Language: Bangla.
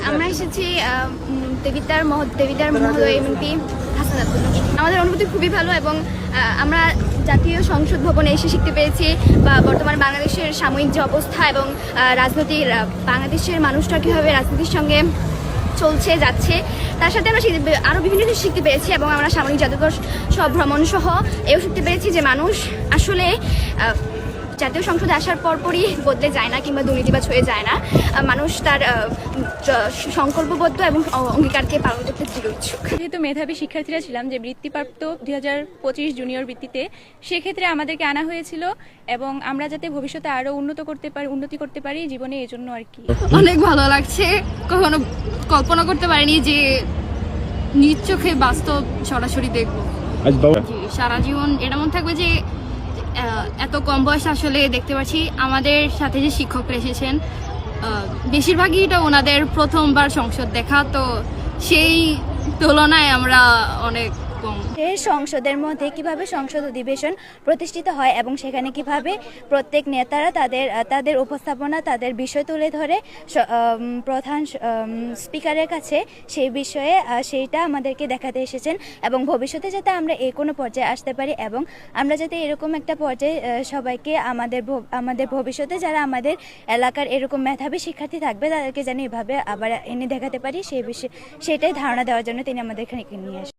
আমরা এসেছি দেবিদ্বার মহোদয় এমপি হাসান আব্দুল্লাহ। আমাদের অনুভূতি খুবই ভালো এবং আমরা জাতীয় সংসদ ভবনে এসে শিখতে পেরেছি বা বর্তমান বাংলাদেশের সাময়িক যে অবস্থা এবং রাজনৈতিক বাংলাদেশের মানুষটা কীভাবে রাজনীতির সঙ্গে চলছে যাচ্ছে, তার সাথে আমরা আরও বিভিন্ন কিছু শিখতে পেরেছি এবং আমরা সামরিক জাদুঘর সব ভ্রমণ সহ এও শিখতে পেরেছি যে মানুষ আসলে জাতীয় সংসদে আসার পরপরই বদলে যায় না কিংবা দুর্নীতিবাজ হয়ে যায় না। মানুষ তার সংকল্পবদ্ধ এবং অঙ্গীকারকে পালন করতে দৃঢ় ইচ্ছুক। যেহেতু মেধাবী শিক্ষার্থীরা ছিলাম যে বৃত্তিপ্রাপ্ত 2025 জুনিয়র বৃত্তিতে, সেক্ষেত্রে আমাদেরকে আনা হয়েছিল এবং আমরা যাতে ভবিষ্যতে আরও উন্নতি করতে পারি জীবনে, এই জন্য আর কি। অনেক ভালো লাগছে, কখনো কল্পনা করতে পারিনি যে নিজ চোখে বাস্তব সরাসরি দেখবো। সারা জীবন এটা মনে থাকবে যে এত কম বয়সে আসলে দেখতে পাচ্ছি আমাদের সাথে যে শিক্ষকরা এসেছেন বেশিরভাগই এটা ওনাদের প্রথমবার সংসদ দেখা, তো সেই তুলনায় আমরা অনেক কম। সংসদের মধ্যে কিভাবে সংসদ অধিবেশন প্রতিষ্ঠিত হয় এবং সেখানে কিভাবে প্রত্যেক নেতারা তাদের উপস্থাপনা, তাদের বিষয় তুলে ধরে প্রধান স্পিকারের কাছে সেই বিষয়ে সেইটা আমাদেরকে দেখাতে এসেছেন এবং ভবিষ্যতে যাতে আমরা এই কোনো পর্যায়ে আসতে পারি এবং আমরা যাতে এরকম একটা পর্যায়ে সবাইকে আমাদের ভবিষ্যতে যারা আমাদের এলাকার এরকম মেধাবী শিক্ষার্থী থাকবে তাদেরকে যেন এভাবে আবার এনে দেখাতে পারি, সেই বিষয়ে সেটাই ধারণা দেওয়ার জন্য তিনি আমাদের এখানে নিয়ে আসেন।